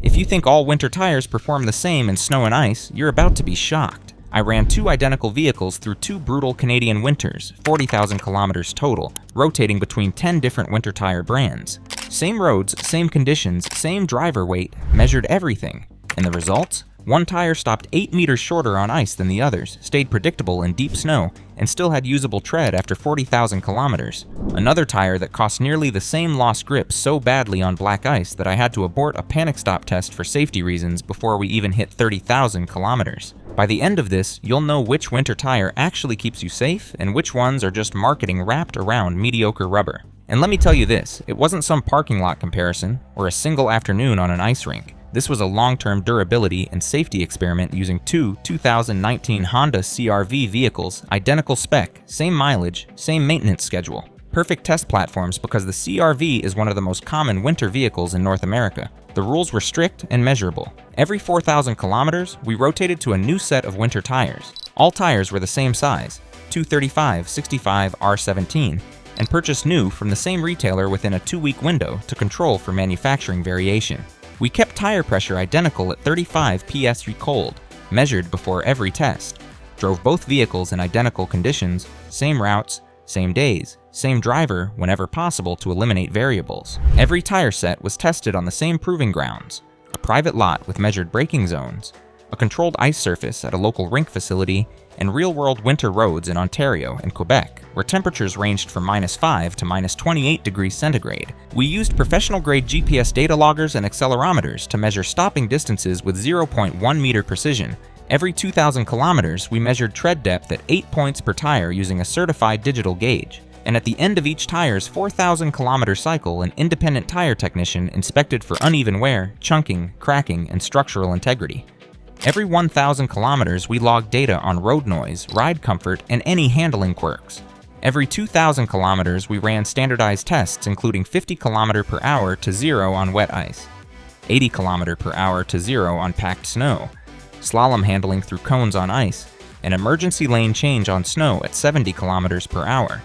If you think all winter tires perform the same in snow and ice, you're about to be shocked. I ran 2 identical vehicles through 2 brutal Canadian winters, 40,000 kilometers total, rotating between 10 different winter tire brands. Same roads, same conditions, same driver weight, measured everything. And the results? One tire stopped 8 meters shorter on ice than the others, stayed predictable in deep snow, and still had usable tread after 40,000 kilometers. Another tire that cost nearly the same lost grip so badly on black ice that I had to abort a panic stop test for safety reasons before we even hit 30,000 kilometers. By the end of this, you'll know which winter tire actually keeps you safe and which ones are just marketing wrapped around mediocre rubber. And let me tell you this, it wasn't some parking lot comparison or a single afternoon on an ice rink. This was a long-term durability and safety experiment using 2 2019 Honda CR-V vehicles, identical spec, same mileage, same maintenance schedule. Perfect test platforms because the CR-V is one of the most common winter vehicles in North America. The rules were strict and measurable. Every 4,000 kilometers, we rotated to a new set of winter tires. All tires were the same size, 235/65 R17, and purchased new from the same retailer within a 2-week window to control for manufacturing variation. We kept tire pressure identical at 35 psi cold, measured before every test. Drove both vehicles in identical conditions, same routes, same days, same driver whenever possible to eliminate variables. Every tire set was tested on the same proving grounds, a private lot with measured braking zones, a controlled ice surface at a local rink facility, and real-world winter roads in Ontario and Quebec, where temperatures ranged from -5 to -28 degrees centigrade. We used professional-grade GPS data loggers and accelerometers to measure stopping distances with 0.1 meter precision. Every 2,000 kilometers, we measured tread depth at 8 points per tire using a certified digital gauge. And at the end of each tire's 4,000 kilometer cycle, an independent tire technician inspected for uneven wear, chunking, cracking, and structural integrity. Every 1,000 kilometers, we logged data on road noise, ride comfort, and any handling quirks. Every 2,000 kilometers, we ran standardized tests including 50 km per hour to 0 on wet ice, 80 km per hour to 0 on packed snow, slalom handling through cones on ice, and emergency lane change on snow at 70 km per hour.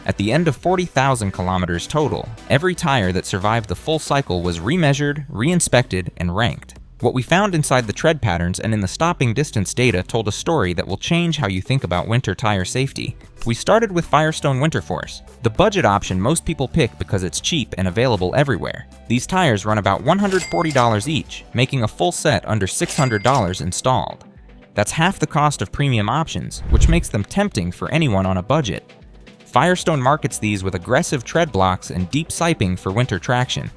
At the end of 40,000 kilometers total, every tire that survived the full cycle was remeasured, re-inspected, and ranked. What we found inside the tread patterns and in the stopping distance data told a story that will change how you think about winter tire safety. We started with Firestone Winterforce, the budget option most people pick because it's cheap and available everywhere. These tires run about $140 each, making a full set under $600 installed. That's half the cost of premium options, which makes them tempting for anyone on a budget. Firestone markets these with aggressive tread blocks and deep siping for winter traction.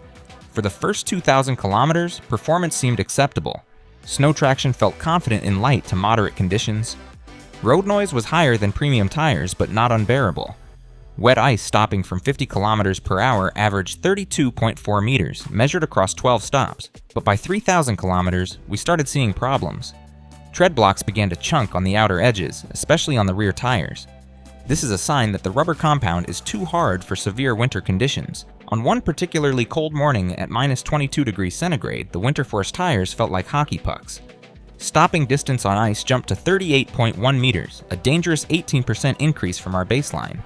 For the first 2,000 kilometers, performance seemed acceptable. Snow traction felt confident in light to moderate conditions. Road noise was higher than premium tires, but not unbearable. Wet ice stopping from 50 kilometers per hour averaged 32.4 meters, measured across 12 stops. But by 3,000 kilometers, we started seeing problems. Tread blocks began to chunk on the outer edges, especially on the rear tires. This is a sign that the rubber compound is too hard for severe winter conditions. On one particularly cold morning at -22 degrees centigrade, the Winterforce tires felt like hockey pucks. Stopping distance on ice jumped to 38.1 meters, a dangerous 18% increase from our baseline.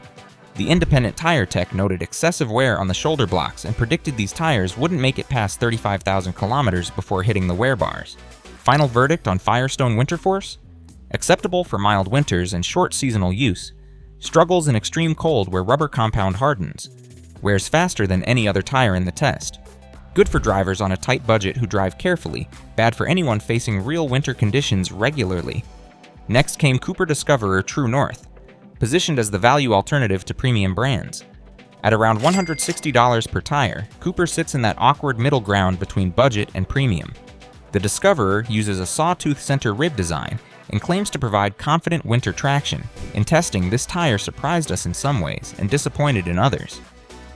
The independent tire tech noted excessive wear on the shoulder blocks and predicted these tires wouldn't make it past 35,000 kilometers before hitting the wear bars. Final verdict on Firestone Winterforce? Acceptable for mild winters and short seasonal use. Struggles in extreme cold where rubber compound hardens. Wears faster than any other tire in the test. Good for drivers on a tight budget who drive carefully, bad for anyone facing real winter conditions regularly. Next came Cooper Discoverer True North, positioned as the value alternative to premium brands. At around $160 per tire, Cooper sits in that awkward middle ground between budget and premium. The Discoverer uses a sawtooth center rib design and claims to provide confident winter traction. In testing, this tire surprised us in some ways and disappointed in others.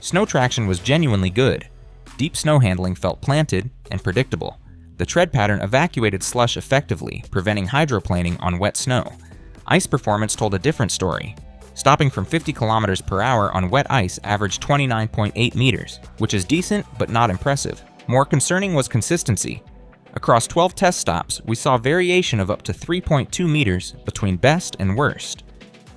Snow traction was genuinely good. Deep snow handling felt planted and predictable. The tread pattern evacuated slush effectively, preventing hydroplaning on wet snow. Ice performance told a different story. Stopping from 50 kilometers per hour on wet ice averaged 29.8 meters, which is decent but not impressive. More concerning was consistency. Across 12 test stops, we saw variation of up to 3.2 meters between best and worst.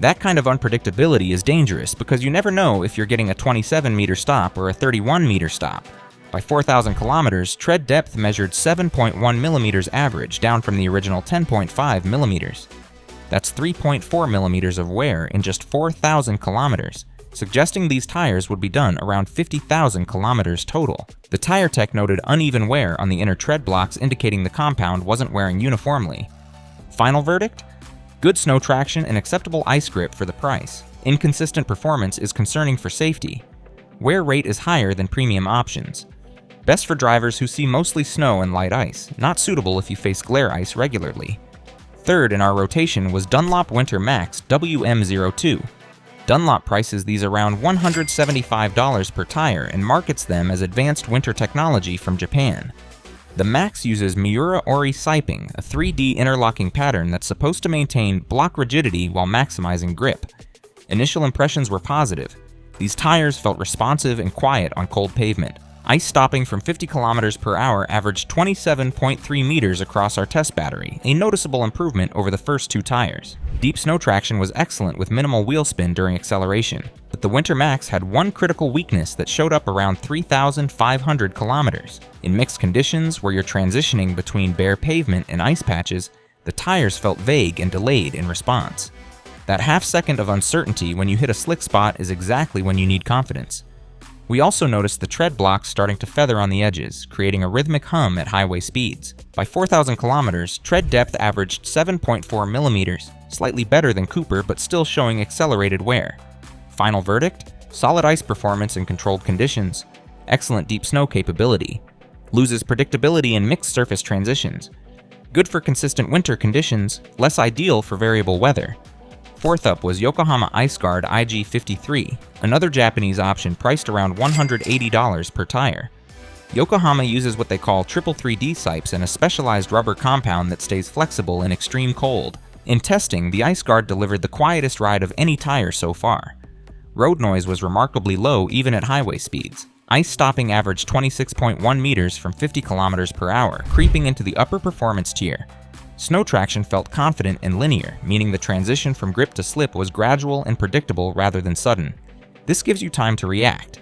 That kind of unpredictability is dangerous because you never know if you're getting a 27-meter stop or a 31-meter stop. By 4,000 kilometers, tread depth measured 7.1 millimeters average, down from the original 10.5 millimeters. That's 3.4 millimeters of wear in just 4,000 kilometers, suggesting these tires would be done around 50,000 kilometers total. The tire tech noted uneven wear on the inner tread blocks, indicating the compound wasn't wearing uniformly. Final verdict? Good snow traction and acceptable ice grip for the price. Inconsistent performance is concerning for safety. Wear rate is higher than premium options. Best for drivers who see mostly snow and light ice, not suitable if you face glare ice regularly. Third in our rotation was Dunlop Winter Max WM02. Dunlop prices these around $175 per tire and markets them as advanced winter technology from Japan. The Max uses Miura Ori siping, a 3D interlocking pattern that's supposed to maintain block rigidity while maximizing grip. Initial impressions were positive. These tires felt responsive and quiet on cold pavement. Ice stopping from 50 kilometers per hour averaged 27.3 meters across our test battery, a noticeable improvement over the first two tires. Deep snow traction was excellent with minimal wheel spin during acceleration, but the Winter Max had one critical weakness that showed up around 3,500 kilometers. In mixed conditions, where you're transitioning between bare pavement and ice patches, the tires felt vague and delayed in response. That half second of uncertainty when you hit a slick spot is exactly when you need confidence. We also noticed the tread blocks starting to feather on the edges, creating a rhythmic hum at highway speeds. By 4,000 kilometers, tread depth averaged 7.4 millimeters, slightly better than Cooper but still showing accelerated wear. Final verdict? Solid ice performance in controlled conditions, excellent deep snow capability, loses predictability in mixed surface transitions, good for consistent winter conditions, less ideal for variable weather. Fourth up was Yokohama iceguard IG53, another Japanese option priced around $180 per tire. Yokohama uses what they call 333D sipes and a specialized rubber compound that stays flexible in extreme cold. In testing, the iceguard delivered the quietest ride of any tire so far. Road noise was remarkably low even at highway speeds. Ice stopping averaged 26.1 meters from 50 kilometers per hour, creeping into the upper performance tier. Snow traction felt confident and linear, meaning the transition from grip to slip was gradual and predictable rather than sudden. This gives you time to react.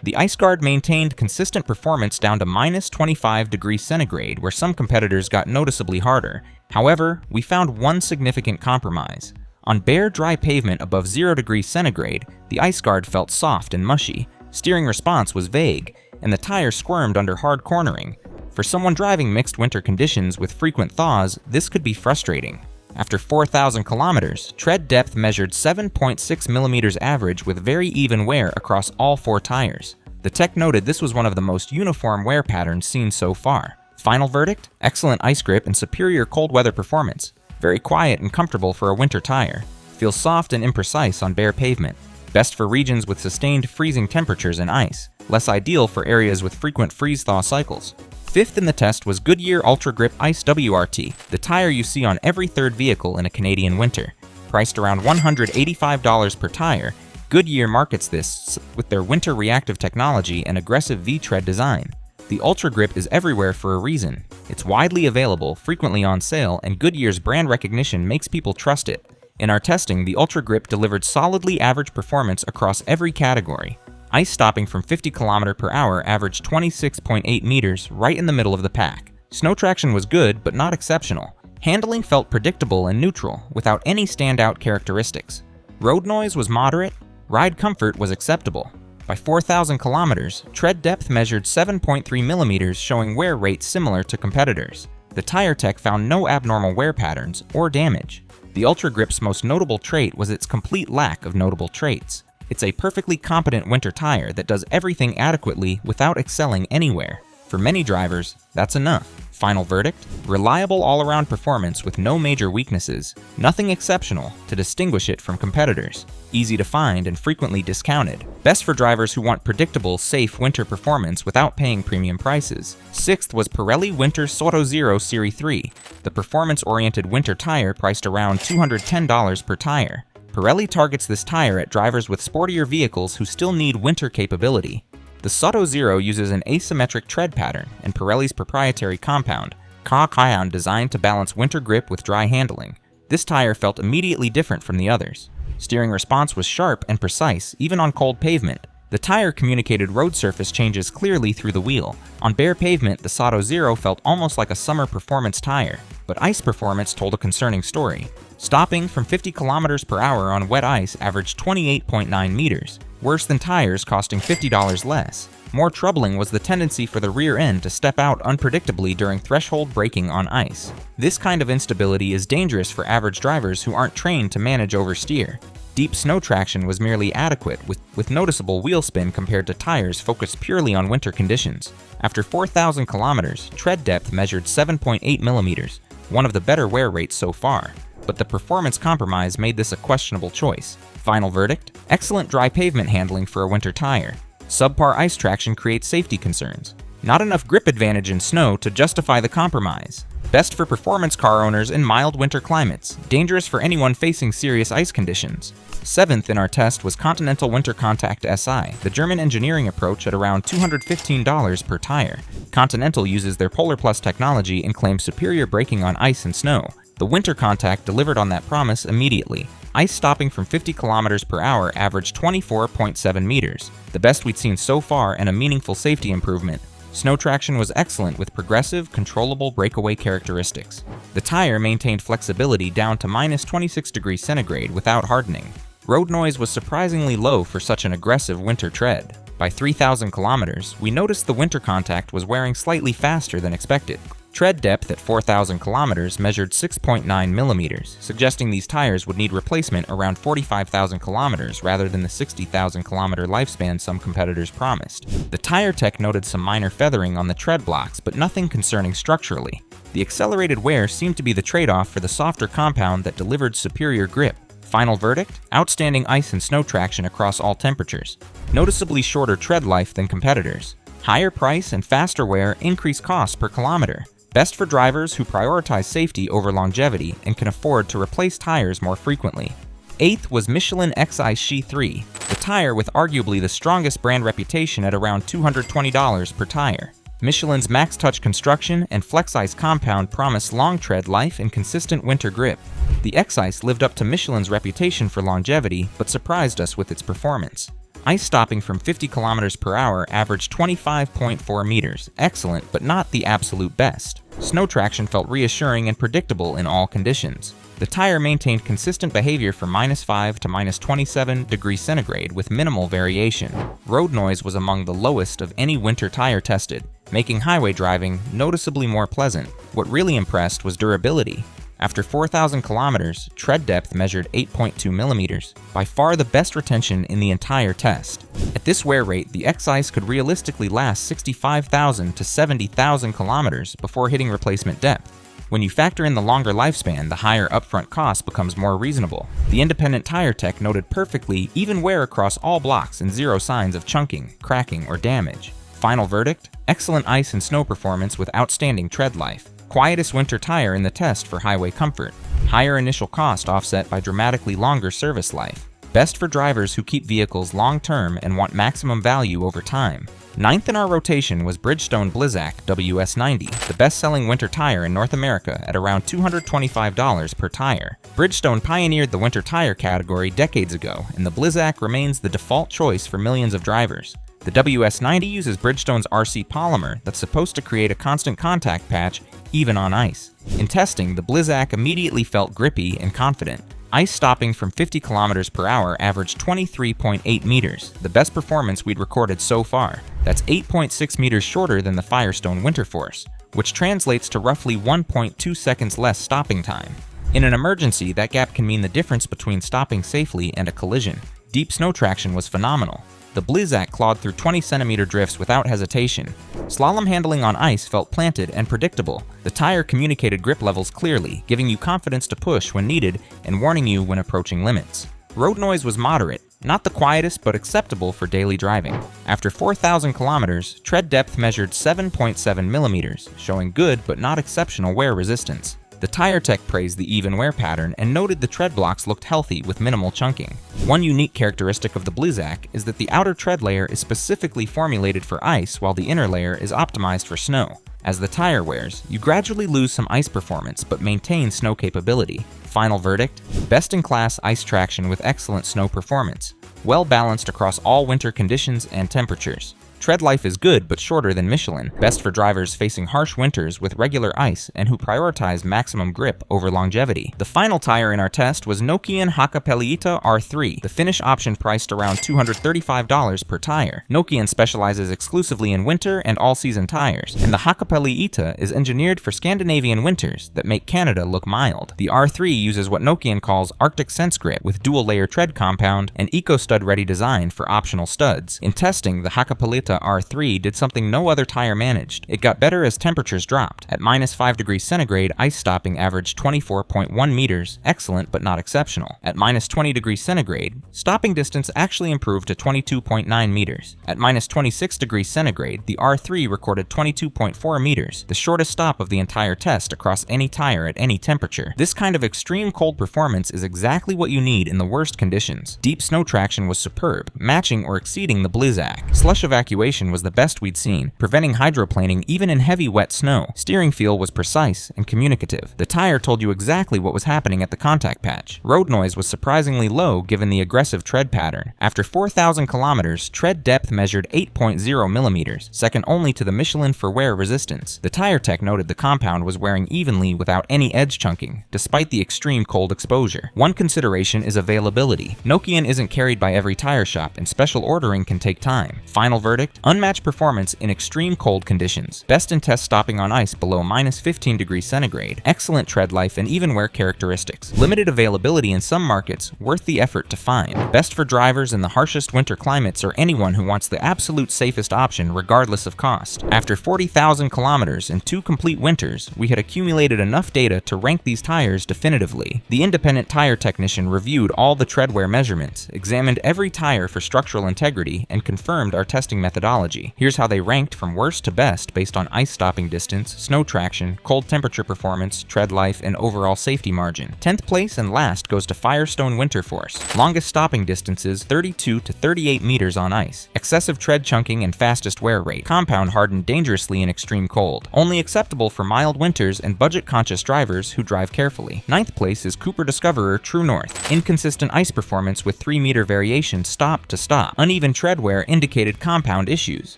The iceguard maintained consistent performance down to minus 25 degrees centigrade, where some competitors got noticeably harder. However, we found one significant compromise. On bare, dry pavement above 0 degrees centigrade, the iceguard felt soft and mushy, steering response was vague, and the tire squirmed under hard cornering. For someone driving mixed winter conditions with frequent thaws, this could be frustrating. After 4,000 kilometers, tread depth measured 7.6 millimeters average with very even wear across all four tires. The tech noted this was one of the most uniform wear patterns seen so far. Final verdict? Excellent ice grip and superior cold weather performance. Very quiet and comfortable for a winter tire. Feels soft and imprecise on bare pavement. Best for regions with sustained freezing temperatures and ice. Less ideal for areas with frequent freeze-thaw cycles. Fifth in the test was Goodyear ultragrip Ice WRT, the tire you see on every third vehicle in a Canadian winter. Priced around $185 per tire, Goodyear markets this with their winter reactive technology and aggressive V-tread design. The ultragrip is everywhere for a reason. It's widely available, frequently on sale, and Goodyear's brand recognition makes people trust it. In our testing, the ultragrip delivered solidly average performance across every category. Ice stopping from 50 km per hour averaged 26.8 meters, right in the middle of the pack. Snow traction was good, but not exceptional. Handling felt predictable and neutral, without any standout characteristics. Road noise was moderate, ride comfort was acceptable. By 4,000 kilometers, tread depth measured 7.3 millimeters, showing wear rates similar to competitors. The tire tech found no abnormal wear patterns or damage. The ultragrip's most notable trait was its complete lack of notable traits. It's a perfectly competent winter tire that does everything adequately without excelling anywhere. For many drivers, that's enough. Final verdict? Reliable all-around performance with no major weaknesses. Nothing exceptional to distinguish it from competitors. Easy to find and frequently discounted. Best for drivers who want predictable, safe winter performance without paying premium prices. Sixth was Pirelli Winter Sottozero Series 3, the performance-oriented winter tire priced around $210 per tire. Pirelli targets this tire at drivers with sportier vehicles who still need winter capability. The sottozero uses an asymmetric tread pattern and Pirelli's proprietary compound, Nokian, designed to balance winter grip with dry handling. This tire felt immediately different from the others. Steering response was sharp and precise, even on cold pavement. The tire communicated road surface changes clearly through the wheel. On bare pavement, the sottozero felt almost like a summer performance tire, but ice performance told a concerning story. Stopping from 50 kilometers per hour on wet ice averaged 28.9 meters, worse than tires costing $50 less. More troubling was the tendency for the rear end to step out unpredictably during threshold braking on ice. This kind of instability is dangerous for average drivers who aren't trained to manage oversteer. Deep snow traction was merely adequate, with noticeable wheel spin compared to tires focused purely on winter conditions. After 4,000 kilometers, tread depth measured 7.8 millimeters, one of the better wear rates so far. But the performance compromise made this a questionable choice. Final verdict? Excellent dry pavement handling for a winter tire. Subpar ice traction creates safety concerns. Not enough grip advantage in snow to justify the compromise. Best for performance car owners in mild winter climates, dangerous for anyone facing serious ice conditions. Seventh in our test was Continental Winter Contact SI, the German engineering approach at around $215 per tire. Continental uses their Polar Plus technology and claims superior braking on ice and snow. The Winter Contact delivered on that promise immediately. Ice stopping from 50 kilometers per hour averaged 24.7 meters, the best we'd seen so far and a meaningful safety improvement. Snow traction was excellent with progressive, controllable breakaway characteristics. The tire maintained flexibility down to minus 26 degrees centigrade without hardening. Road noise was surprisingly low for such an aggressive winter tread. By 3,000 kilometers, we noticed the Winter Contact was wearing slightly faster than expected. Tread depth at 4,000 kilometers measured 6.9 millimeters, suggesting these tires would need replacement around 45,000 kilometers rather than the 60,000 kilometer lifespan some competitors promised. The tire tech noted some minor feathering on the tread blocks, but nothing concerning structurally. The accelerated wear seemed to be the trade-off for the softer compound that delivered superior grip. Final verdict? Outstanding ice and snow traction across all temperatures. Noticeably shorter tread life than competitors. Higher price and faster wear increase cost per kilometer. Best for drivers who prioritize safety over longevity and can afford to replace tires more frequently. Eighth was Michelin Xi3, the tire with arguably the strongest brand reputation at around $220 per tire. Michelin's Max Touch construction and FlexIce compound promise long tread life and consistent winter grip. The X-Ice lived up to Michelin's reputation for longevity, but surprised us with its performance. Ice stopping from 50 kilometers per hour averaged 25.4 meters, excellent but not the absolute best. Snow traction felt reassuring and predictable in all conditions. The tire maintained consistent behavior from -5 to -27 degrees centigrade with minimal variation. Road noise was among the lowest of any winter tire tested, making highway driving noticeably more pleasant. What really impressed was durability. After 4,000 kilometers, tread depth measured 8.2 millimeters, by far the best retention in the entire test. At this wear rate, the X-Ice could realistically last 65,000 to 70,000 kilometers before hitting replacement depth. When you factor in the longer lifespan, the higher upfront cost becomes more reasonable. The independent tire tech noted perfectly even wear across all blocks and zero signs of chunking, cracking, or damage. Final verdict? Excellent ice and snow performance with outstanding tread life. Quietest winter tire in the test for highway comfort. Higher initial cost offset by dramatically longer service life. Best for drivers who keep vehicles long-term and want maximum value over time. Ninth in our rotation was Bridgestone blizzak WS90, the best-selling winter tire in North America at around $225 per tire. Bridgestone pioneered the winter tire category decades ago, and the blizzak remains the default choice for millions of drivers. The WS90 uses Bridgestone's RC polymer that's supposed to create a constant contact patch even on ice. In testing, the blizzak immediately felt grippy and confident. Ice stopping from 50 kilometers per hour averaged 23.8 meters, the best performance we'd recorded so far. That's 8.6 meters shorter than the Firestone Winter Force, which translates to roughly 1.2 seconds less stopping time. In an emergency, that gap can mean the difference between stopping safely and a collision. Deep snow traction was phenomenal. The blizzak clawed through 20-centimeter drifts without hesitation. Slalom handling on ice felt planted and predictable. The tire communicated grip levels clearly, giving you confidence to push when needed and warning you when approaching limits. Road noise was moderate, not the quietest but acceptable for daily driving. After 4,000 kilometers, tread depth measured 7.7 millimeters, showing good but not exceptional wear resistance. The tire tech praised the even wear pattern and noted the tread blocks looked healthy with minimal chunking. One unique characteristic of the blizzak is that the outer tread layer is specifically formulated for ice while the inner layer is optimized for snow. As the tire wears, you gradually lose some ice performance but maintain snow capability. Final verdict: best-in-class ice traction with excellent snow performance, well balanced across all winter conditions and temperatures. Tread life is good but shorter than Michelin, best for drivers facing harsh winters with regular ice and who prioritize maximum grip over longevity. The final tire in our test was Nokian Hakkapeliitta R3, the Finnish option priced around $235 per tire. Nokian specializes exclusively in winter and all-season tires, and the Hakkapeliitta is engineered for Scandinavian winters that make Canada look mild. The R3 uses what Nokian calls Arctic Sense grip with dual-layer tread compound and eco-stud-ready design for optional studs. In testing, the Hakkapeliitta R3 did something no other tire managed. It got better as temperatures dropped. At -5 degrees centigrade, ice stopping averaged 24.1 meters, excellent but not exceptional. At -20 degrees centigrade, stopping distance actually improved to 22.9 meters. At -26 degrees centigrade, the R3 recorded 22.4 meters, the shortest stop of the entire test across any tire at any temperature. This kind of extreme cold performance is exactly what you need in the worst conditions. Deep snow traction was superb, matching or exceeding the blizzak. Slush evacuation was the best we'd seen, preventing hydroplaning even in heavy wet snow. Steering feel was precise and communicative. The tire told you exactly what was happening at the contact patch. Road noise was surprisingly low given the aggressive tread pattern. After 4,000 kilometers, tread depth measured 8.0 millimeters, second only to the Michelin for wear resistance. The tire tech noted the compound was wearing evenly without any edge chunking, despite the extreme cold exposure. One consideration is availability. Nokian isn't carried by every tire shop, and special ordering can take time. Final verdict: unmatched performance in extreme cold conditions. Best in test stopping on ice below -15 degrees centigrade. Excellent tread life and even wear characteristics. Limited availability in some markets, worth the effort to find. Best for drivers in the harshest winter climates or anyone who wants the absolute safest option regardless of cost. After 40,000 kilometers and 2 complete winters, we had accumulated enough data to rank these tires definitively. The independent tire technician reviewed all the tread wear measurements, examined every tire for structural integrity, and confirmed our testing methodology. Here's how they ranked from worst to best based on ice stopping distance, snow traction, cold temperature performance, tread life, and overall safety margin. 10th place and last goes to Firestone Winter Force. Longest stopping distances 32 to 38 meters on ice. Excessive tread chunking and fastest wear rate. Compound hardened dangerously in extreme cold. Only acceptable for mild winters and budget-conscious drivers who drive carefully. 9th place is Cooper Discoverer True North. Inconsistent ice performance with 3-meter variation stop to stop. Uneven tread wear indicated compound issues.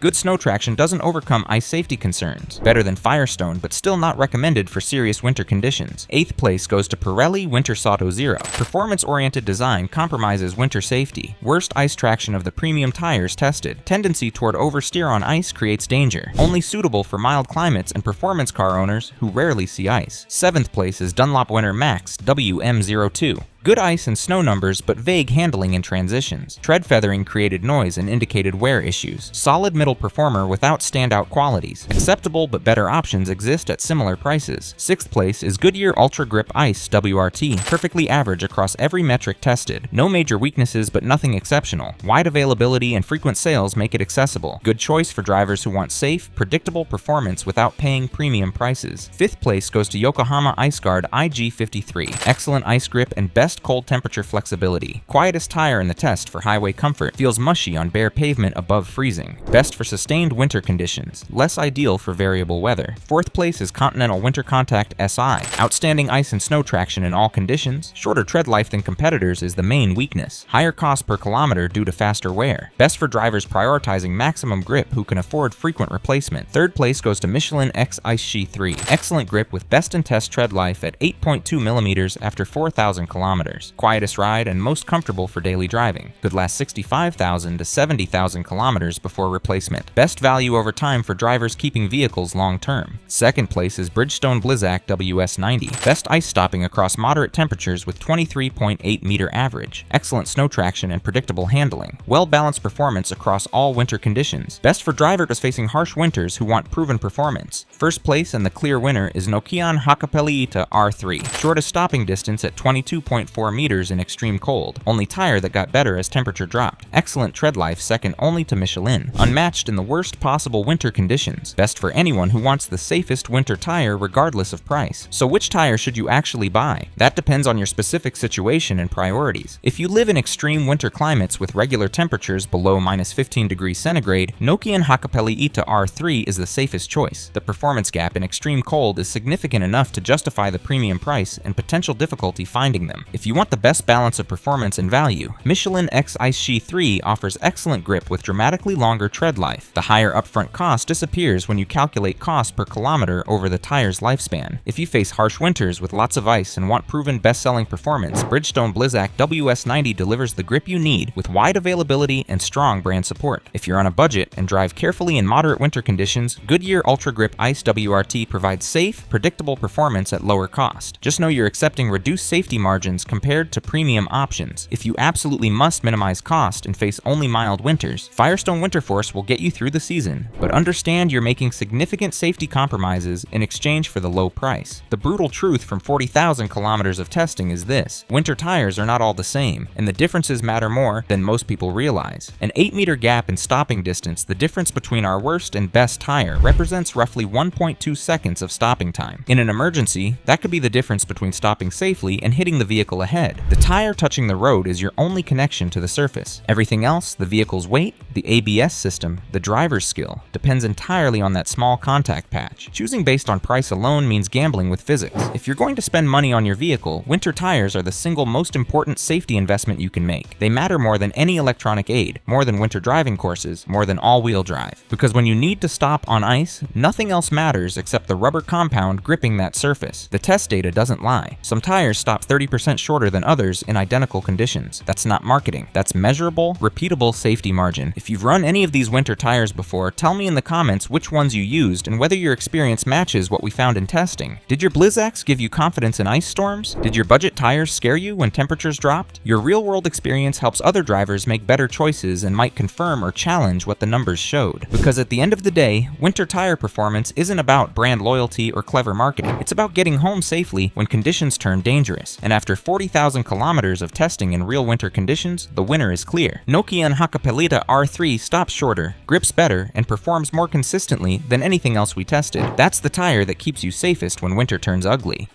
Good snow traction doesn't overcome ice safety concerns. Better than Firestone, but still not recommended for serious winter conditions. 8th place goes to Pirelli Winter Sottozero. Performance-oriented design compromises winter safety. Worst ice traction of the premium tires tested. Tendency toward oversteer on ice creates danger. Only suitable for mild climates and performance car owners who rarely see ice. 7th place is Dunlop Winter Max WM02. Good ice and snow numbers, but vague handling in transitions. Tread feathering created noise and indicated wear issues. Solid middle performer without standout qualities. Acceptable but better options exist at similar prices. 6th place is Goodyear ultragrip ice WRT. Perfectly average across every metric tested. No major weaknesses but nothing exceptional. Wide availability and frequent sales make it accessible. Good choice for drivers who want safe, predictable performance without paying premium prices. 5th place goes to Yokohama iceguard IG53. Excellent ice grip and best cold temperature flexibility. Quietest tire in the test for highway comfort. Feels mushy on bare pavement above freezing. Best for sustained winter conditions. Less ideal for variable weather. 4th place is Continental Winter Contact SI. Outstanding ice and snow traction in all conditions. Shorter tread life than competitors is the main weakness. Higher cost per kilometer due to faster wear. Best for drivers prioritizing maximum grip who can afford frequent replacement. 3rd place goes to Michelin Xi3. Excellent grip with best in test tread life at 8.2 millimeters after 4,000 kilometers. Quietest ride and most comfortable for daily driving. Could last 65,000 to 70,000 kilometers before replacement. Best value over time for drivers keeping vehicles long term. 2nd place is Bridgestone blizzak WS90. Best ice stopping across moderate temperatures with 23.8 meter average. Excellent snow traction and predictable handling. Well balanced performance across all winter conditions. Best for drivers facing harsh winters who want proven performance. 1st place and the clear winner is Nokian Hakkapeliitta R3. Shortest stopping distance at 22.4 4 meters in extreme cold, only tire that got better as temperature dropped. Excellent tread life second only to Michelin. Unmatched in the worst possible winter conditions. Best for anyone who wants the safest winter tire regardless of price. So which tire should you actually buy? That depends on your specific situation and priorities. If you live in extreme winter climates with regular temperatures below -15 degrees centigrade, Nokian Hakkapeliitta R3 is the safest choice. The performance gap in extreme cold is significant enough to justify the premium price and potential difficulty finding them. If you want the best balance of performance and value, Michelin Xi3 offers excellent grip with dramatically longer tread life. The higher upfront cost disappears when you calculate cost per kilometer over the tire's lifespan. If you face harsh winters with lots of ice and want proven best-selling performance, Bridgestone blizzak WS90 delivers the grip you need with wide availability and strong brand support. If you're on a budget and drive carefully in moderate winter conditions, Goodyear ultragrip Ice WRT provides safe, predictable performance at lower cost. Just know you're accepting reduced safety margins compared to premium options. If you absolutely must minimize cost and face only mild winters, Firestone Winterforce will get you through the season, but understand you're making significant safety compromises in exchange for the low price. The brutal truth from 40,000 kilometers of testing is this: winter tires are not all the same, and the differences matter more than most people realize. An 8-meter gap in stopping distance, the difference between our worst and best tire, represents roughly 1.2 seconds of stopping time. In an emergency, that could be the difference between stopping safely and hitting the vehicle ahead. The tire touching the road is your only connection to the surface. Everything else, the vehicle's weight, the ABS system, the driver's skill, depends entirely on that small contact patch. Choosing based on price alone means gambling with physics. If you're going to spend money on your vehicle, winter tires are the single most important safety investment you can make. They matter more than any electronic aid, more than winter driving courses, more than all-wheel drive. Because when you need to stop on ice, nothing else matters except the rubber compound gripping that surface. The test data doesn't lie. Some tires stop 30% shorter than others in identical conditions. That's not marketing. That's measurable, repeatable safety margin. If you've run any of these winter tires before, tell me in the comments which ones you used and whether your experience matches what we found in testing. Did your blizzaks give you confidence in ice storms? Did your budget tires scare you when temperatures dropped? Your real-world experience helps other drivers make better choices and might confirm or challenge what the numbers showed. Because at the end of the day, winter tire performance isn't about brand loyalty or clever marketing. It's about getting home safely when conditions turn dangerous. And after 40,000 kilometers of testing in real winter conditions, the winner is clear. Nokian Hakkapeliitta R3 stops shorter, grips better, and performs more consistently than anything else we tested. That's the tire that keeps you safest when winter turns ugly.